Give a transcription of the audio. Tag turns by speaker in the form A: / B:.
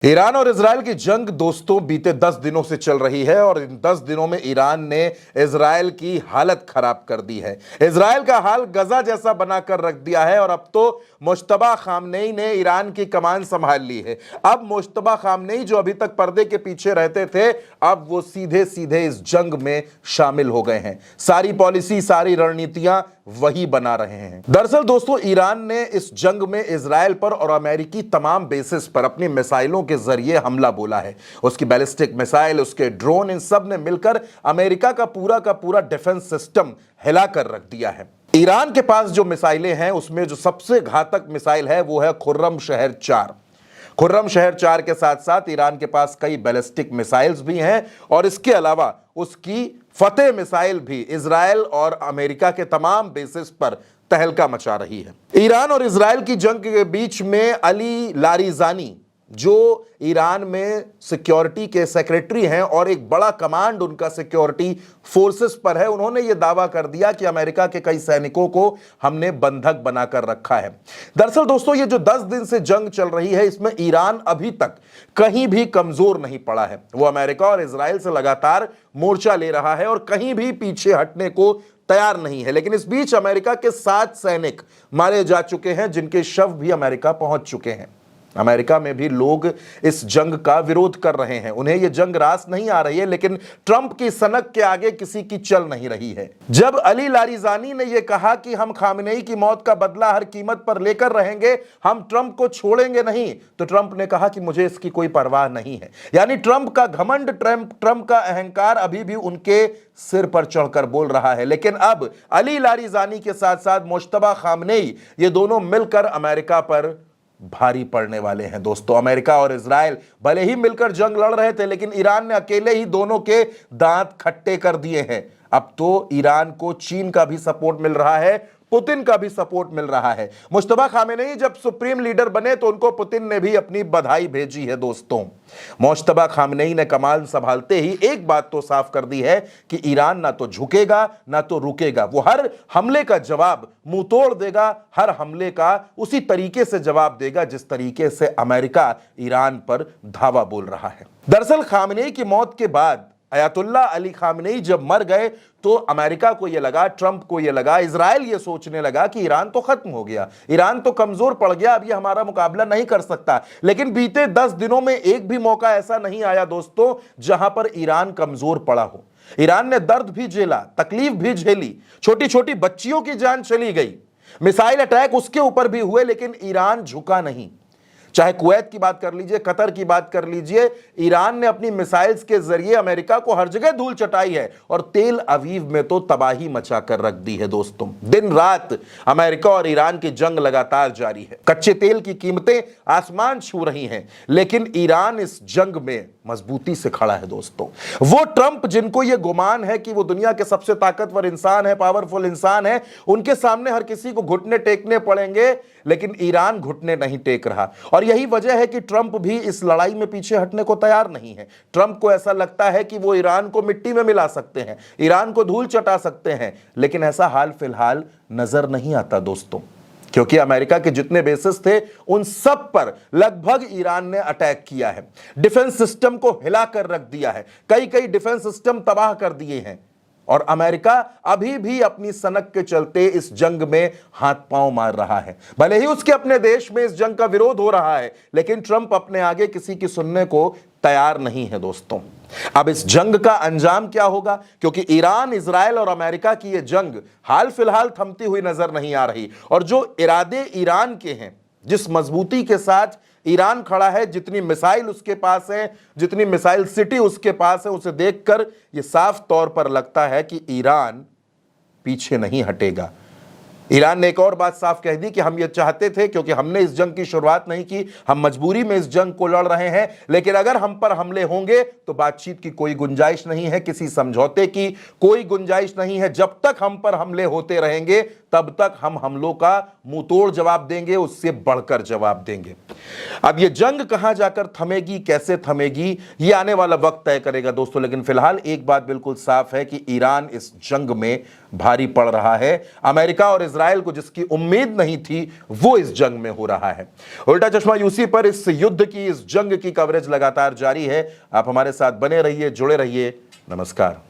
A: Iran और Israel की जंग दोस्तों बीते 10 दिनों से चल रही है और इन 10 दिनों में ईरान ने इजराइल की हालत खराब कर दी है। इजराइल का हाल गजा जैसा बनाकर रख दिया है और अब तो मुश्तबा खामनेई ने ईरान की कमान संभाल ली है। अब मुश्तबा खामनेई जो अभी तक पर्दे के पीछे रहते थे, अब वो सीधे सीधे इस जंग में शामिल हो गए हैं। सारी पॉलिसी, सारी रणनीतियां वही बना रहे हैं। दरअसल दोस्तों, ईरान ने इस जंग में इजराइल पर और अमेरिकी तमाम बेसिस पर अपनी मिसाइलों के जरिए हमला बोला है। उसकी बैलिस्टिक मिसाइल, उसके ड्रोन, इन सब ने मिलकर अमेरिका का पूरा डिफेंस सिस्टम हिलाकर रख दिया है। ईरान के पास जो मिसाइलें हैं उसमें जो सबसे घातक मिसाइल है वो है खुर्रमशहर 4। खुर्रमशहर 4 के साथ साथ ईरान के पास कई बैलिस्टिक मिसाइल्स भी हैं और इसके अलावा उसकी फतेह मिसाइल भी इजराइल और अमेरिका के तमाम बेसिस पर तहलका मचा रही है। ईरान और इजराइल की जंग के बीच में अली लारिजानी, जो ईरान में सिक्योरिटी के सेक्रेटरी हैं और एक बड़ा कमांड उनका सिक्योरिटी फोर्सेस पर है, उन्होंने यह दावा कर दिया कि अमेरिका के कई सैनिकों को हमने बंधक बनाकर रखा है। दरअसल दोस्तों, ये जो 10 दिन से जंग चल रही है, इसमें ईरान अभी तक कहीं भी कमजोर नहीं पड़ा है। वो अमेरिका और इजराइल से लगातार मोर्चा ले रहा है और कहीं भी पीछे हटने को तैयार नहीं है। लेकिन इस बीच अमेरिका के 7 सैनिक मारे जा चुके हैं, जिनके शव भी अमेरिका पहुंच चुके हैं। अमेरिका में भी लोग इस जंग का विरोध कर रहे हैं। उन्हें यह जंग रास नहीं आ रही है, लेकिन ट्रंप की सनक के आगे किसी की चल नहीं रही है। जब अली लारिजानी ने यह कहा कि हम खामनेई की मौत का बदला हर कीमत पर लेकर रहेंगे, हम ट्रंप को छोड़ेंगे नहीं, तो ट्रंप ने कहा कि मुझे इसकी कोई परवाह नहीं है। यानी ट्रंप का घमंड, ट्रंप का अहंकार अभी भी उनके सिर पर चढ़कर बोल रहा है। लेकिन अब अली लारिजानी के साथ साथ मुश्तबा खामनेई, ये दोनों मिलकर अमेरिका पर भारी पड़ने वाले हैं। दोस्तों, अमेरिका और इजराइल भले ही मिलकर जंग लड़ रहे थे, लेकिन ईरान ने अकेले ही दोनों के दांत खट्टे कर दिए हैं। अब तो ईरान को चीन का भी सपोर्ट मिल रहा है, पुतिन का भी सपोर्ट मिल रहा है। मुश्तबा खामेनेई जब सुप्रीम लीडर बने तो उनको पुतिन ने भी अपनी बधाई भेजी है। दोस्तों, मुश्तबा खामेनेई ने कमान संभालते ही एक बात तो साफ कर दी है कि ईरान ना तो झुकेगा ना तो रुकेगा। वो हर हमले का जवाब मुंह तोड़ देगा, हर हमले का उसी तरीके से जवाब देगा जिस तरीके से अमेरिका ईरान पर धावा बोल रहा है। दरअसल खामेनेई की मौत के बाद अयातुल्ला अली खामेनेई जब मर गए तो अमेरिका को यह लगा, ट्रंप को यह लगा, इजराइल यह सोचने लगा कि ईरान तो खत्म हो गया, ईरान तो कमजोर पड़ गया, अब यह हमारा मुकाबला नहीं कर सकता। लेकिन बीते 10 दिनों में एक भी मौका ऐसा नहीं आया दोस्तों जहां पर ईरान कमजोर पड़ा हो। ईरान ने दर्द भी झेला, तकलीफ भी झेली, छोटी छोटी बच्चियों की जान चली गई, मिसाइल अटैक उसके ऊपर भी हुए, लेकिन ईरान झुका नहीं। चाहे कुवैत की बात कर लीजिए, कतर की बात कर लीजिए, ईरान ने अपनी मिसाइल्स के जरिए अमेरिका को हर जगह धूल चटाई है और तेल अवीव में तो तबाही मचा कर रख दी है। दोस्तों, दिन रात अमेरिका और ईरान की जंग लगातार जारी है। कच्चे तेल की कीमतें आसमान छू रही हैं, लेकिन ईरान इस जंग में मजबूती से खड़ा है। दोस्तों, वो ट्रंप जिनको यह गुमान है कि वो दुनिया के सबसे ताकतवर इंसान है, पावरफुल इंसान है, उनके सामने हर किसी को घुटने टेकने पड़ेंगे, लेकिन ईरान घुटने नहीं टेक रहा। और यही वजह है कि ट्रंप भी इस लड़ाई में पीछे हटने को तैयार नहीं है। ट्रंप को ऐसा लगता है कि वो ईरान को मिट्टी में मिला सकते हैं, ईरान को धूल चटा सकते हैं, लेकिन ऐसा हाल फिलहाल नजर नहीं आता दोस्तों, क्योंकि अमेरिका के जितने बेसिस थे उन सब पर लगभग ईरान ने अटैक किया है। डिफेंस सिस्टम को हिलाकर रख दिया है, कई डिफेंस सिस्टम तबाह कर दिए हैं और अमेरिका अभी भी अपनी सनक के चलते इस जंग में हाथ पांव मार रहा है। भले ही उसके अपने देश में इस जंग का विरोध हो रहा है, लेकिन ट्रंप अपने आगे किसी की सुनने को तैयार नहीं है। दोस्तों, अब इस जंग का अंजाम क्या होगा, क्योंकि ईरान, इजराइल और अमेरिका की यह जंग हाल फिलहाल थमती हुई नजर नहीं आ रही। और जो इरादे ईरान के हैं, जिस मजबूती के साथ ईरान खड़ा है, जितनी मिसाइल उसके पास है, जितनी मिसाइल सिटी उसके पास है, उसे देखकर यह साफ तौर पर लगता है कि ईरान पीछे नहीं हटेगा। ईरान ने एक और बात साफ कह दी कि हम ये चाहते थे, क्योंकि हमने इस जंग की शुरुआत नहीं की, हम मजबूरी में इस जंग को लड़ रहे हैं, लेकिन अगर हम पर हमले होंगे तो बातचीत की कोई गुंजाइश नहीं है, किसी समझौते की कोई गुंजाइश नहीं है। जब तक हम पर हमले होते रहेंगे तब तक हम हमलों का मुंह तोड़ जवाब देंगे, उससे बढ़कर जवाब देंगे। अब ये जंग कहां जाकर थमेगी, कैसे थमेगी, ये आने वाला वक्त तय करेगा दोस्तों। लेकिन फिलहाल एक बात बिल्कुल साफ है कि ईरान इस जंग में भारी पड़ रहा है। अमेरिका और इजराइल को जिसकी उम्मीद नहीं थी वो इस जंग में हो रहा है। उल्टा चश्मा यूसी पर इस युद्ध की, इस जंग की कवरेज लगातार जारी है। आप हमारे साथ बने रहिए, जुड़े रहिए। नमस्कार।